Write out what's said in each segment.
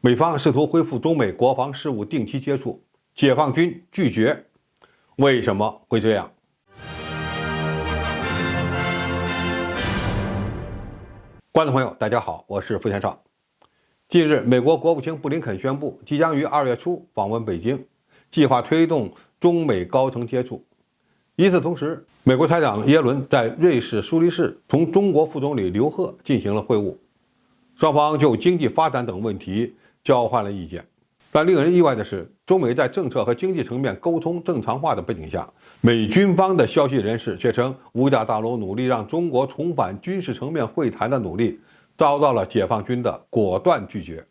美方试图恢复中美国防事务定期接触，解放军拒绝。为什么会这样？观众朋友，大家好，我是付天少。近日，美国国务卿布林肯宣布，即将于2月初访问北京，计划推动中美高层接触。与此同时，美国财长耶伦在瑞士苏黎世同中国副总理刘鹤进行了会晤，双方就经济发展等问题交换了意见。但令人意外的是，中美在政策和经济层面沟通正常化的背景下，美军方的消息人士却称，五角大楼努力让中国重返军事层面会谈的努力遭到了解放军的果断拒绝。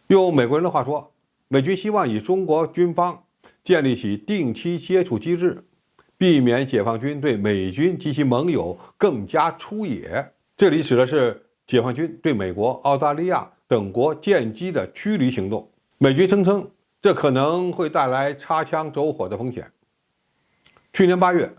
用美国人的话说，美军希望与中国军方建立起定期接触机制，避免解放军对美军及其盟友更加出野。这里指的是解放军对美国、澳大利亚等国舰机的驱离行动。美军声称，这可能会带来擦枪走火的风险。去年8月，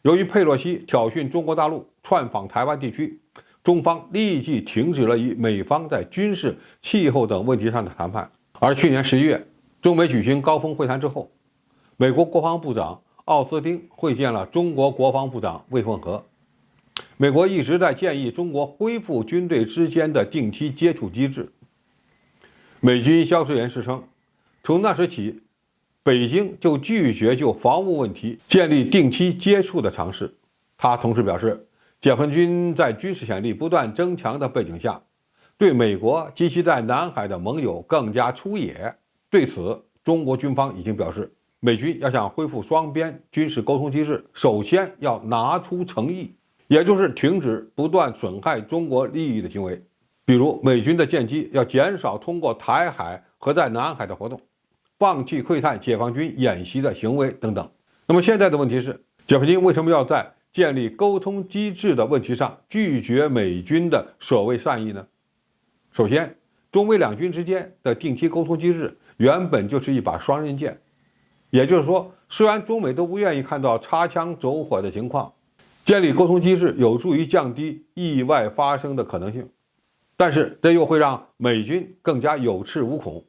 由于佩洛西挑衅中国大陆窜访台湾地区，中方立即停止了与美方在军事、气候等问题上的谈判。而去年11月，中美举行高峰会谈之后，美国国防部长奥斯汀会见了中国国防部长魏凤和。美国一直在建议中国恢复军队之间的定期接触机制。美军消息人士称，从那时起，北京就拒绝就防务问题建立定期接触的尝试。他同时表示，解放军在军事潜力不断增强的背景下，对美国及其在南海的盟友更加出野。对此，中国军方已经表示，美军要想恢复双边军事沟通机制，首先要拿出诚意，也就是停止不断损害中国利益的行为。比如，美军的舰机要减少通过台海和在南海的活动，放弃窥探解放军演习的行为等等。那么现在的问题是，解放军为什么要在建立沟通机制的问题上拒绝美军的所谓善意呢？首先，中美两军之间的定期沟通机制原本就是一把双刃剑，也就是说，虽然中美都不愿意看到擦枪走火的情况，建立沟通机制有助于降低意外发生的可能性，但是这又会让美军更加有恃无恐。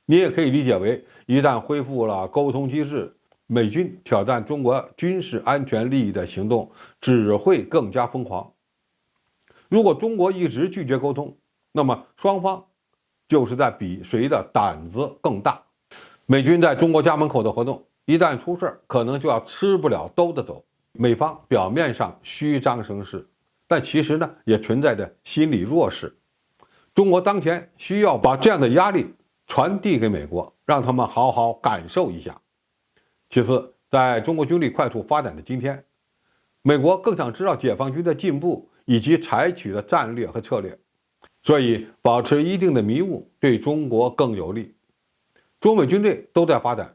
你也可以理解为，一旦恢复了沟通机制，美军挑战中国军事安全利益的行动只会更加疯狂。如果中国一直拒绝沟通，那么双方就是在比谁的胆子更大。美军在中国家门口的活动，一旦出事，可能就要吃不了兜着走。美方表面上虚张声势，但其实呢，也存在着心理弱势。中国当前需要把这样的压力传递给美国，让他们好好感受一下。其次，在中国军力快速发展的今天，美国更想知道解放军的进步以及采取的战略和策略，所以保持一定的迷雾对中国更有利。中美军队都在发展，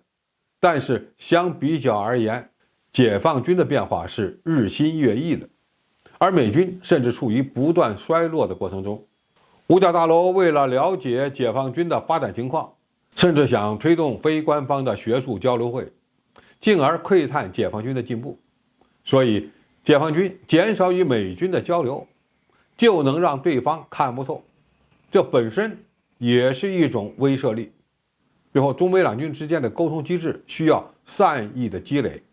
但是相比较而言，解放军的变化是日新月异的，而美军甚至处于不断衰落的过程中。五角大楼为了了解解放军的发展情况，甚至想推动非官方的学术交流会，进而窥探解放军的进步。所以，解放军减少与美军的交流，就能让对方看不透，这本身也是一种威慑力。最后，中美两军之间的沟通机制需要善意的积累，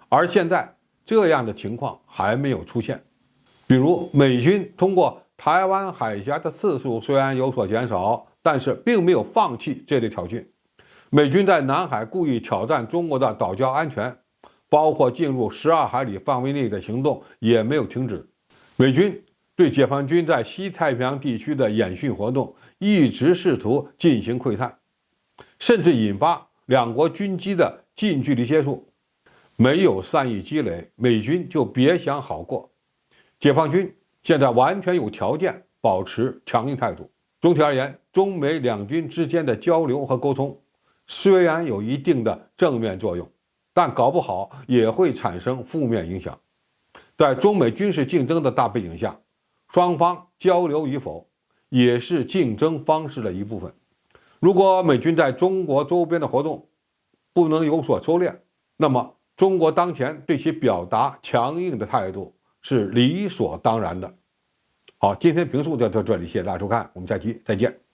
而现在这样的情况还没有出现。比如，美军通过台湾海峡的次数虽然有所减少，但是并没有放弃这类挑衅。美军在南海故意挑战中国的岛礁安全，包括进入12海里范围内的行动也没有停止。美军对解放军在西太平洋地区的演训活动一直试图进行窥探，甚至引发两国军机的近距离接触。没有善意积累，美军就别想好过。解放军现在完全有条件保持强硬态度。总体而言，中美两军之间的交流和沟通虽然有一定的正面作用，但搞不好也会产生负面影响。在中美军事竞争的大背景下，双方交流与否也是竞争方式的一部分。如果美军在中国周边的活动不能有所收敛，那么中国当前对其表达强硬的态度是理所当然的。好，今天评述就到这里，谢谢大家收看，我们下期再见。